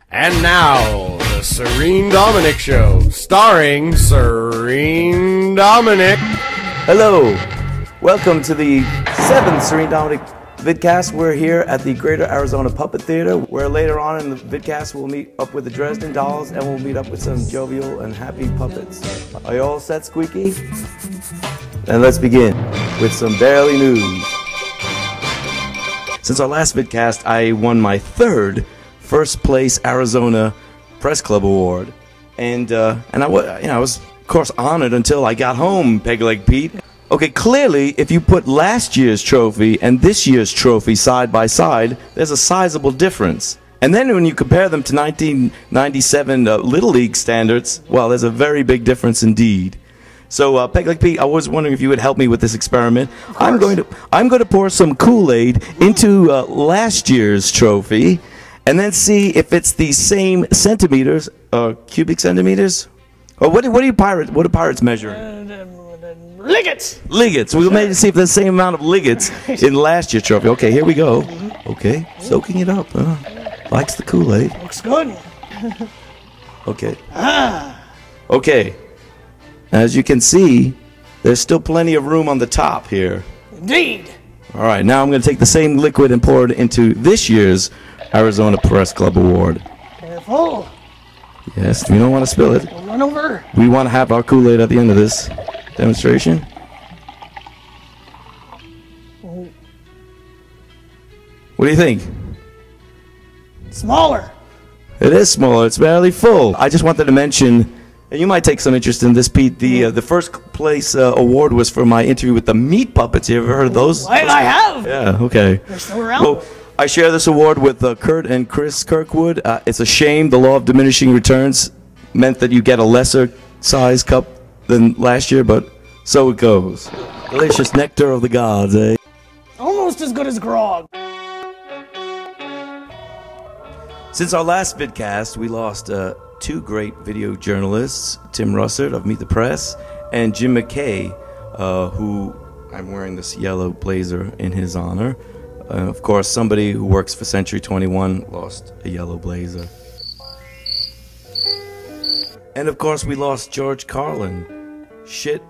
And now, the Serene Dominic Show, starring Serene Dominic. Hello, welcome to the 7th Serene Dominic vidcast. We're here at the Greater Arizona Puppet Theater, where later on in the vidcast we'll meet up with the Dresden Dolls and we'll meet up with some jovial and happy puppets. Are you all set, Squeaky? And let's begin with some Barely News. Since our last vidcast, I won my third First Place Arizona Press Club Award, and I was of course honored until I got home, Pegleg Pete. Okay, clearly, if you put last year's trophy and this year's trophy side by side, there's a sizable difference. And then when you compare them to 1997 Little League standards, well, there's a very big difference indeed. So, Pegleg Pete, I was wondering if you would help me with this experiment. I'm going to pour some Kool-Aid into last year's trophy, and then see if it's the same centimeters, cubic centimeters, or what do pirates measure? Liggets. Liggets. We'll maybe see if there's the same amount of liggets in last year's trophy. Okay, here we go. Okay, soaking it up. Likes the Kool-Aid. Looks good. Okay. Okay. As you can see, there's still plenty of room on the top here. Indeed. All right, now I'm going to take the same liquid and pour it into this year's Arizona Press Club Award. Careful. Yes, we don't want to spill it. Don't run over. We want to have our Kool-Aid at the end of this demonstration. What do you think? Smaller. It is smaller. It's barely full. I just wanted to mention, and you might take some interest in this, Pete. The first place award was for my interview with the Meat Puppets. You ever heard of those? I have. Yeah. Okay. They're still around. Well, I share this award with Kurt and Chris Kirkwood. It's a shame the law of diminishing returns meant that you get a lesser size cup than last year, but so it goes. Delicious nectar of the gods, eh? Almost as good as grog. Since our last vidcast, we lost two great video journalists, Tim Russert of Meet the Press and Jim McKay, who I'm wearing this yellow blazer in his honor. Of course, somebody who works for Century 21 lost a yellow blazer. And of course, we lost George Carlin. Shit,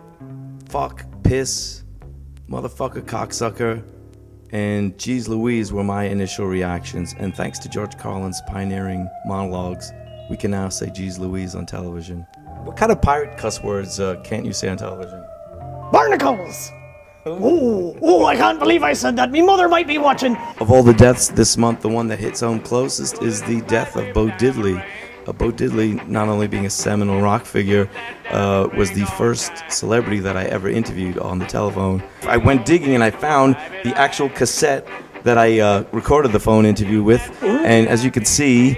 fuck, piss, motherfucker, cocksucker, and geez Louise were my initial reactions. And thanks to George Carlin's pioneering monologues, we can now say geez Louise on television. What kind of pirate cuss words can't you say on television? Barnacles. Oh, I can't believe I said that. Me mother might be watching. Of all the deaths this month, the one that hits home closest is the death of Bo Diddley. Bo Diddley, not only being a seminal rock figure, was the first celebrity that I ever interviewed on the telephone. I went digging and I found the actual cassette that I recorded the phone interview with, and as you can see,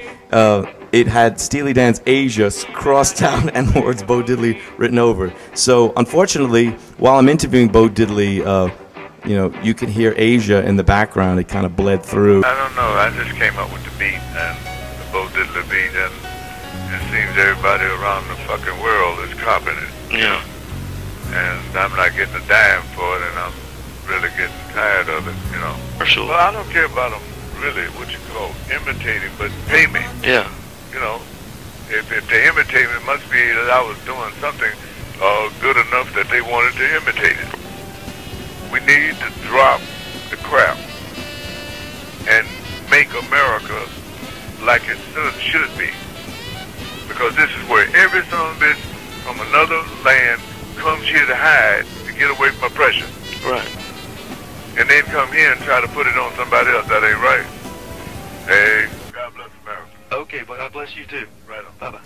it had Steely Dan's Asia crossed out and the words Bo Diddley written over. So unfortunately, while I'm interviewing Bo Diddley, you know, you can hear Asia in the background. It kind of bled through. I don't know. I just came up with the beat, and the Bo Diddley beat, and it seems everybody around the fucking world is copying it. Yeah. And I'm not getting a dime for it, and I'm really getting tired of it, you know. For sure. Well, I don't care about them really, what you call imitating, but pay me. Yeah. You know, if they imitate me, it must be that I was doing something good enough that they wanted to imitate it. We need to drop the crap and make America like it should be. Because this is where every son of a bitch from another land comes here to hide to get away from oppression. Right. And then come here and try to put it on somebody else. That ain't right. Hey, God bless America. Okay, but God bless you too. Right on. Bye-bye.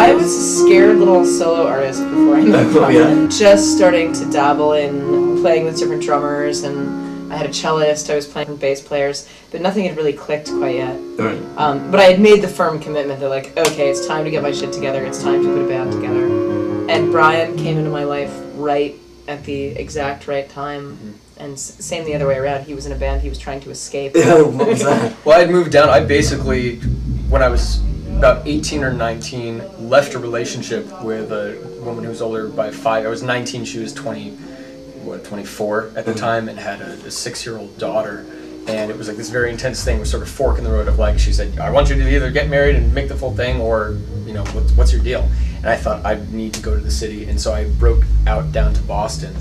I was a scared little solo artist before I met Brian. Just starting to dabble in playing with different drummers, and I had a cellist, I was playing with bass players, but nothing had really clicked quite yet. Right. But I had made the firm commitment that, like, okay, it's time to get my shit together, it's time to put a band together. And Brian came into my life right at the exact right time. And same the other way around. He was in a band he was trying to escape. Yeah, what was that? Well, I'd moved down. I basically, when I was about 18 or 19, left a relationship with a woman who was older by 5. I was 19, she was 24 at the time, and had a 6-year-old daughter. And it was like this very intense thing, was sort of fork in the road of like, she said, I want you to either get married and make the full thing, or, you know, what's your deal? And I thought I need to go to the city, and so I broke out down to Boston.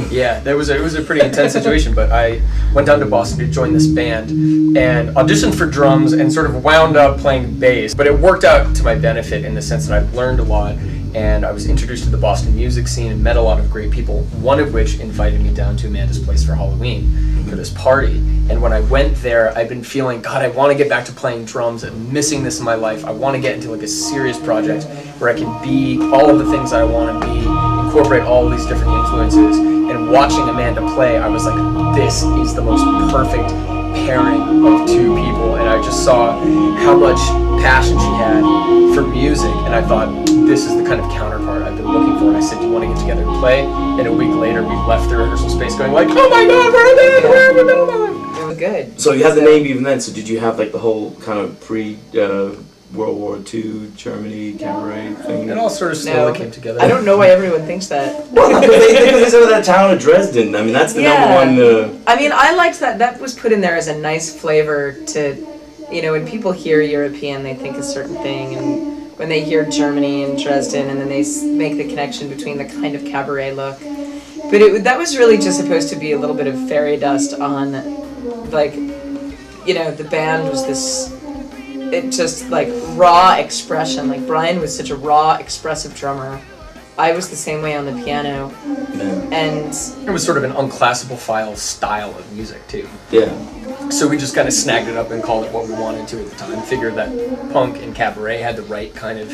Yeah, it was a pretty intense situation, but I went down to Boston to join this band and auditioned for drums and sort of wound up playing bass. But it worked out to my benefit in the sense that I learned a lot, and I was introduced to the Boston music scene and met a lot of great people, one of which invited me down to Amanda's place for Halloween for this party. And when I went there, I've been feeling, God, I want to get back to playing drums. I'm missing this in my life. I want to get into like a serious project where I can be all of the things that I want to be, incorporate all of these different influences. And watching Amanda play, I was like, this is the most perfect pairing of two people. And I just saw how much passion she had for music, and I thought, this is the kind of counterpart I've been looking for. And I said, do you want to get together and play? And a week later, we left the rehearsal space going like, oh my God, we're in it, we're in the middle of it. It was good. So you had the name even then, so did you have like the whole kind of World War II Germany cabaret thing? It all sort of slowly came together. I don't know why everyone thinks that. Well, they said that town of Dresden. I mean, that's the number one. I mean, I liked that. That was put in there as a nice flavor to, you know, when people hear European, they think a certain thing, and when they hear Germany and Dresden, and then they make the connection between the kind of cabaret look. But that was really just supposed to be a little bit of fairy dust on, like, you know, the band was this. It just like raw expression. Like Brian was such a raw, expressive drummer. I was the same way on the piano, and it was sort of an unclassifiable style of music too. Yeah. So we just kind of snagged it up and called it what we wanted to at the time. Figured that punk and cabaret had the right kind of.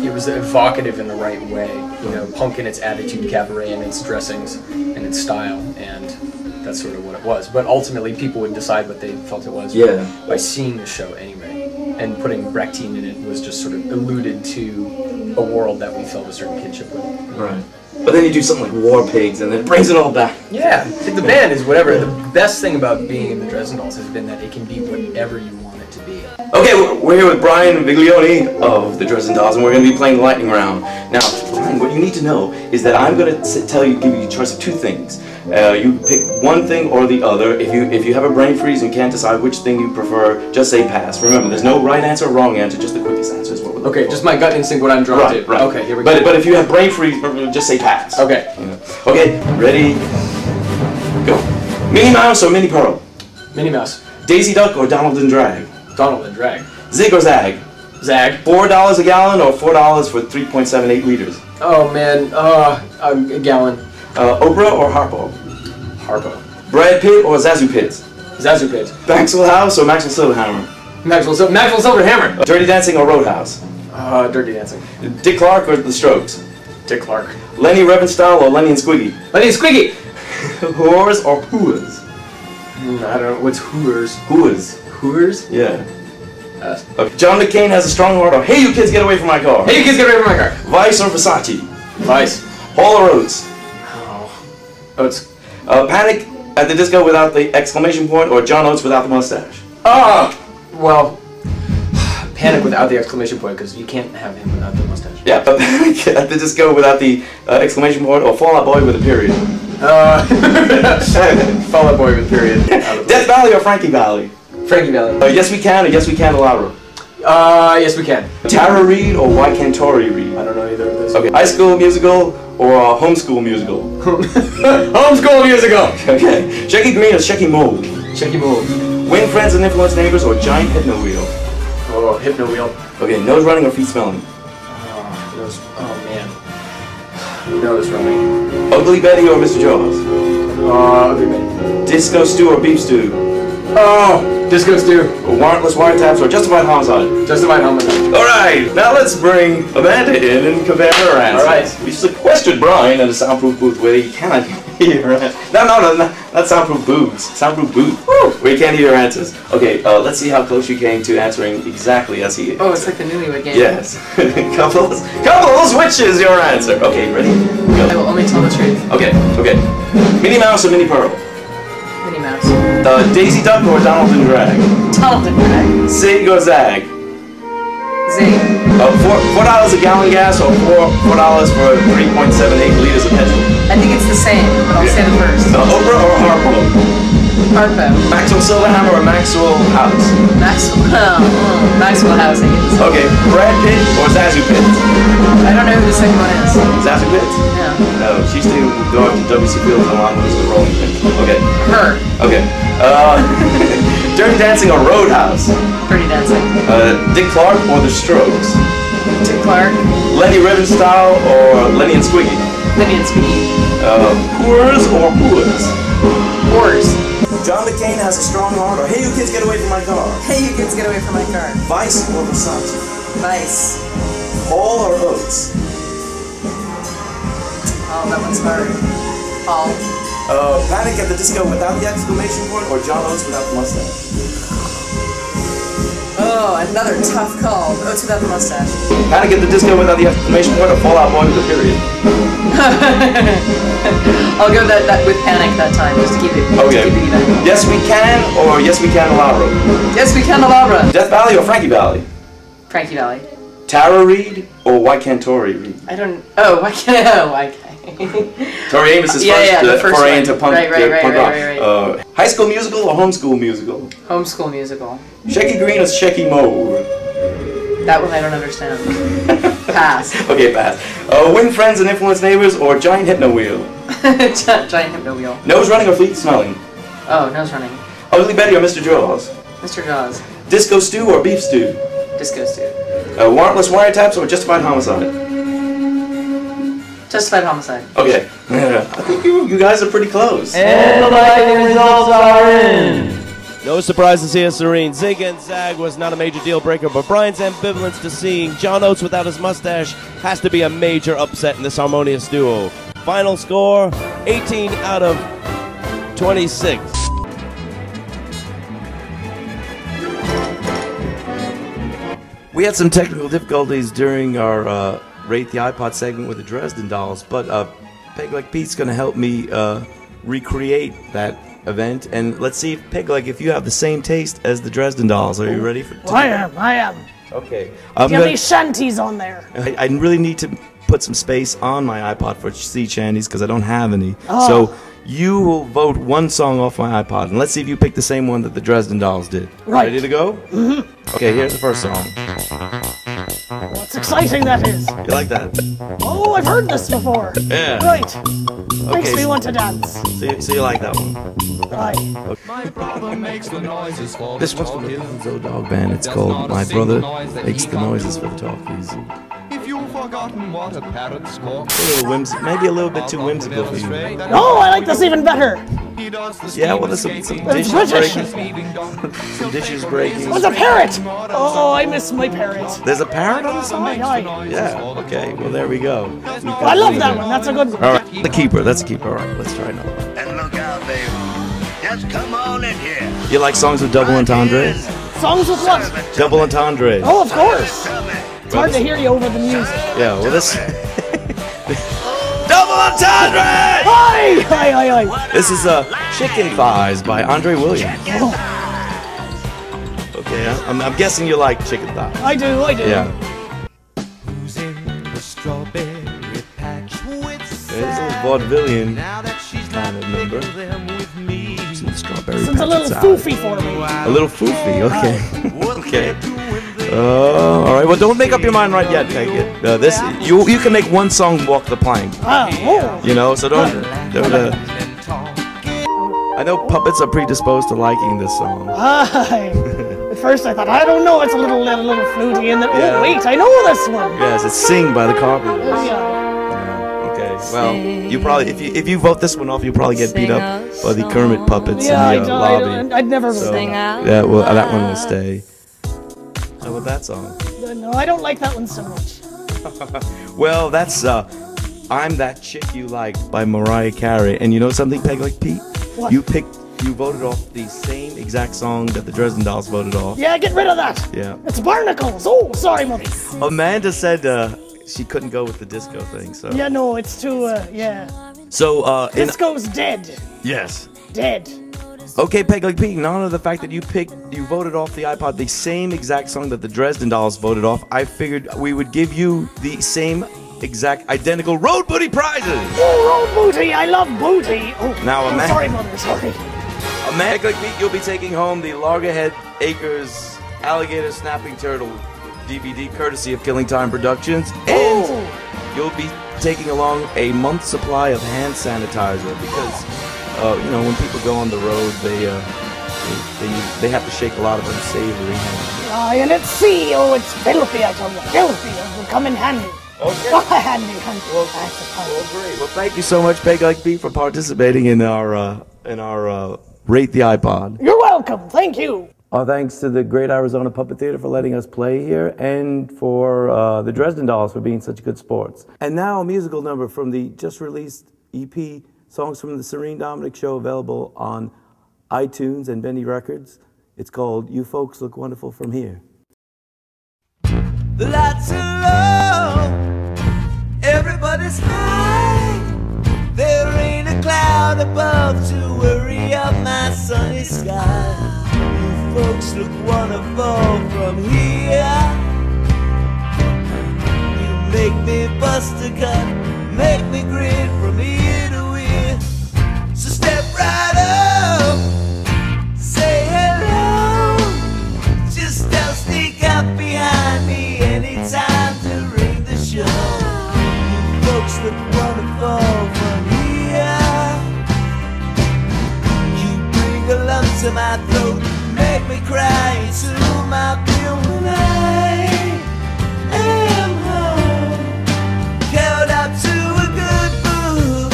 It was evocative in the right way. You know, punk in its attitude, cabaret in its dressings and its style, and that's sort of what it was. But ultimately, people would decide what they felt it was by seeing the show anyway. And putting Brechtin in it was just sort of alluded to a world that we felt a certain kinship with. Right. But then you do something like War Pigs, and then it brings it all back. Yeah, the band is whatever. The best thing about being in the Dresden Dolls has been that it can be whatever you want it to be. Okay, we're here with Brian Viglione of the Dresden Dolls, and we're going to be playing the lightning round. Now, Brian, what you need to know is that I'm going to give you a choice of two things. You pick one thing or the other. If you have a brain freeze and can't decide which thing you prefer, just say pass. Remember, there's no right answer or wrong answer, just the quickest answer is what we're looking for. Just my gut instinct, what I'm drawn to. Right. Okay, here we go. But if you have brain freeze, just say pass. Okay. Okay, ready, go. Minnie Mouse or Minnie Pearl? Minnie Mouse. Daisy Duck or Donald and Drag? Donald and Drag. Zig or Zag? Zag. $4 a gallon or $4 for 3.78 liters? Oh man, a gallon. Oprah or Harpo? Harpo. Brad Pitt or Zazu Pitts? Zazu Pitts. Maxwell House or Maxwell Silverhammer? Maxwell Silverhammer. Dirty Dancing or Roadhouse? Dirty Dancing. Dick Clark or The Strokes? Dick Clark. Lenny Riefenstahl or Lenny and Squiggy? Lenny and Squiggy. Whores or Whoas? I don't know. What's Whoers? Whoas. Whoers? Yeah. Okay. John McCain has a strong heart or Hey you kids get away from my car? Hey you kids get away from my car. Vice or Versace? Vice. Hall or Oates? Oates. Panic at the Disco without the exclamation point or John Oates without the mustache? Well, Panic without the exclamation point because you can't have him without the mustache. Yeah, but Panic at the Disco without the exclamation point or Fall Out Boy with a period? Fall Out Boy with a period. Death Valley or Frankie Valley? Frankie Valley. Yes We Can or Yes We Can Elaborate? Yes we can. Tara Reid or Why Can't Tori Reid? I don't know either of those. Okay, High School Musical or Homeschool Musical? Homeschool Musical! Okay, Shecky Green or Shecky Mold? Shecky Mold. Win Friends and Influence Neighbors or Giant Hypno Wheel? Oh, Hypno Wheel. Okay, Nose Running or Feet Smelling? Nose running. Ugly Betty or Mr. Jaws? Ugly Betty. Disco Stew or Beef Stew? Disco Stew. Warrantless Wiretaps or Justified Homicide? Justified Homicide. Alright, now let's bring Amanda in and compare her answers. Alright. We sequestered Brian in a soundproof booth where he cannot hear her answers. No, not soundproof booths. Soundproof booth. Woo! Where you can't hear her answers. Okay, let's see how close you came to answering exactly as he is. Oh, it's like the Newlywed Game. Yes. Couples, which is your answer? Okay, ready? Go. I will only tell the truth. Okay. Minnie Mouse or Minnie Pearl? Minnie Mouse. Daisy Duck or Donald and Drag? Donald and Drag. Zig or Zag? Zig. $4 a gallon gas or $4 for 3.78 liters of petrol? I think it's the same, but I'll say the first. Oprah or Harpo? Harpo. Maxwell Silverhammer or Maxwell House? Maxwell House, I guess. Okay, Brad Pitt or Zazu Pitt? I don't know who the second one is. Zazu Pitt? Yeah. No, she's the daughter to W.C. Fields along with the Rolling Pins. Okay. Her. Okay. Dirty Dancing or Roadhouse? Dirty Dancing. Dick Clark or The Strokes? Dick Clark. Lenny Riefenstahl or Lenny and Squiggy? Lenny and Squiggy. Whores or Whoas? Whores. John McCain has a strong heart or Hey You Kids Get Away From My Car? Hey, you kids, get away from my car. Vice or Versace? Vice. Hall or Oates? Oh, that one's hard. Paul. Panic at the Disco without the exclamation point or John Oates without the mustache? Oh, another tough call. Oates without the mustache. Panic at the Disco without the exclamation point or Fall Out Boy with a period? I'll go that with Panic that time, just to keep it, Okay. to keep it even. Yes We Can or Yes We Can Laura? Yes, we can, Laura. Death Valley or Frankie Valley? Frankie Valley. Tara Reid or Why Can't Tori Reid? I don't. Oh, why can't? Oh, why can't? Tori Amos' the first foray one. into punk, Right, punk rock. right. High School Musical or Homeschool Musical? Homeschool musical. Shecky Green or Shecky Mauve? That one I don't understand. Pass. Okay, pass. Win Friends and Influence Neighbors or Giant Hypno Wheel? Giant hypno wheel. Nose Running or Fleet Smelling? Oh, nose running. Ugly Betty or Mr. Jaws? Mr. Jaws. Disco Stew or Beef Stew? Disco Stew. Warrantless Wiretaps or Justified Homicide? Justified Homicide. Okay. I think you guys are pretty close. And the lightning results are in. No surprises here, Serene. Zig and Zag was not a major deal breaker, but Brian's ambivalence to seeing John Oates without his mustache has to be a major upset in this harmonious duo. Final score, 18 out of 26. We had some technical difficulties during our Rate the iPod segment with the Dresden Dolls, but Pegleg Pete's going to help me recreate that event, and let's see if Pegleg, if you have the same taste as the Dresden Dolls. Are you ready for? I am. Okay. Do you have any shanties on there? I really need to put some space on my iPod for sea shanties because I don't have any. Oh. So you will vote one song off my iPod, and let's see if you pick the same one that the Dresden Dolls did. Right. Ready to go? Mm-hmm. Okay, here's the first song. What's exciting that is. You like that? Oh, I've heard this before. Yeah. Right. Okay. Makes me want to dance. So you like that one? Aye. Okay. My brother makes the noises for This one's from the Zo Dog Band. It's called My Brother Makes the Noises for the Talkies. If you've forgotten what a parrot squawks, A little maybe a little bit too whimsical for you. Oh, I like this even better. he does the Yeah, well, there's some It's dishes British. breaking. Some dishes breaking. What's a parrot? Oh, I miss my parrot. There's a parrot on the song? Aye, aye. Yeah, okay. Well, there we go. I love that one. That's a good one. All right, the keeper. That's a keeper. All right, let's try another one. And look out, baby. Just come on in here. You like songs with double entendres? Songs with what? Double entendres. Oh, of course. It's hard to hear you over the music. Yeah, well, this... double entendre! Aye, aye, aye, aye. This is Chicken Thighs by Andre Williams. Oh, Okay, I'm guessing you like chicken thighs. I do. Yeah. Who's in the strawberry patch with It's a little vaudevillian now that she's kind not of number. picking them with me. It's in the strawberry This is a patch little salad. foofy for me. A little foofy, okay. Okay. All right. Well, don't make up your mind right yet, Peg. This you can make one song walk the plank. Oh, You know, so don't. I know puppets are predisposed to liking this song. aye. At first I thought, I don't know, it's a little fluty, and then, Yeah. oh wait, I know this one. Yes, it's "Sing" by the Carpenters. Yeah. Yeah, okay. Well, you probably if you vote this one off, you'll probably get beat up by the Kermit puppets Yeah, in the lobby. I'd never So, vote. yeah, well, that one will stay. How about that song? No, I don't like that one so much. Well, that's "I'm That Chick You Like" by Mariah Carey. And you know something, Pegleg Pete? What? You voted off the same exact song that the Dresden Dolls voted off. Yeah, get rid of that. Yeah. It's barnacles. Oh, sorry, mother. Amanda said she couldn't go with the disco thing. So Yeah, no, it's too, yeah. So Disco's dead. yes. Dead. Okay, Pegleg Pete, in honor of the fact that you voted off the iPod the same exact song that the Dresden Dolls voted off, I figured we would give you the same exact identical Road Booty prizes. Oh, road booty. I love booty. Oh, Now, oh, Amanda- sorry, mother. Sorry. Man, Pegleg Pete, you'll be taking home the Loggerhead Acres Alligator Snapping Turtle DVD courtesy of Killing Time Productions, and you'll be taking along a month's supply of hand sanitizer because, you know, when people go on the road, they have to shake a lot of unsavory hands. And let's see. Oh, it's filthy, I tell you. Filthy. It will come in handy. Okay. Handy. Well, great. Well, thank you so much, Pegleg Pete, for participating in our Rate the iPod. You're welcome. Thank you. Our thanks to the Great Arizona Puppet Theater for letting us play here, and for the Dresden Dolls for being such good sports. And now a musical number from the just released EP, Songs from the Serene Dominic Show, available on iTunes and Benny Records. It's called You Folks Look Wonderful From Here. The lights are low, everybody's high. There ain't a cloud above to worry up my sunny sky. You folks look wonderful from here. You make me bust a gut, make me grin from ear to ear. So step right up, say hello. Just don't sneak up behind me anytime to ring the show. You folks look wonderful from here. You bring a lump to my throat, make me cry into my bill when I am home, curled up to a good book.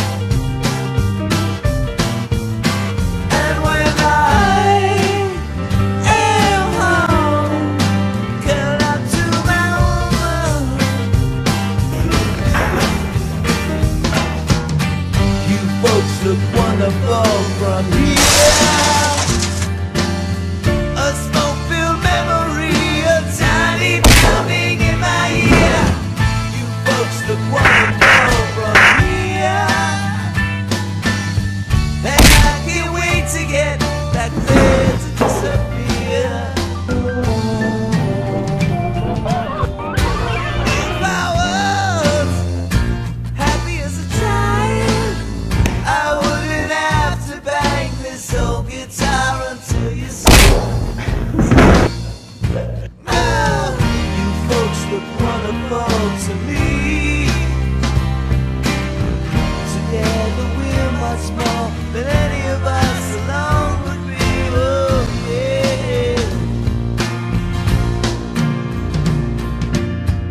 And when I am home, curled up to my own room. You folks look wonderful from here. A smoke-filled memory, a tiny pounding in my ear. You folks look wonderful from here. And I can't wait to get back there to disappear. If I was happy as a child, I wouldn't have to bang this old guitar until you see. Now, you folks look wonderful to me. Together we're much more than any of us alone would be. Oh, yeah.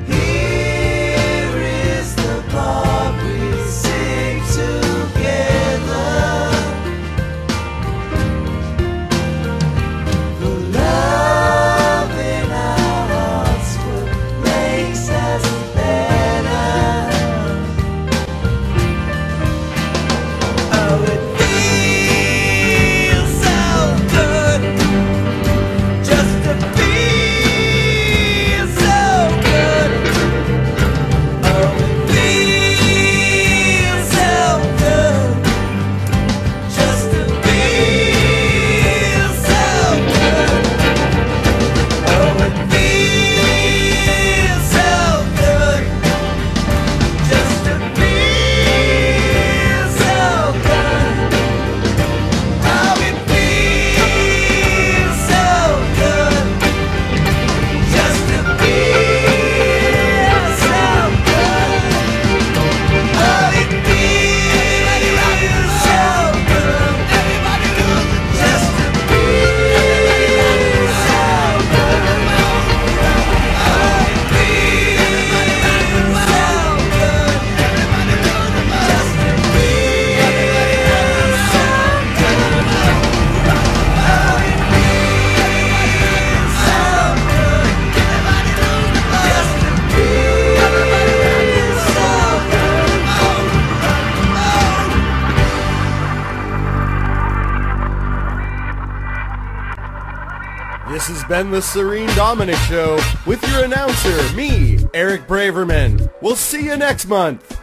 Here is the part we sing together. The love in our hearts what makes us better. Oh, it feels so good just to feel so good. Oh, it feels so good just to feel so good. Oh, it feels so good just to feel so good. Oh, it feels so good just to feel so good. Oh, it feels so good. Everybody look just to feel so good. Oh, it feels so good. Everybody look just to feel so good. Oh, it feels so good. Everybody look just to feel so good. This has been the Serene Dominic Show with your announcer, me, Eric Braverman. We'll see you next month.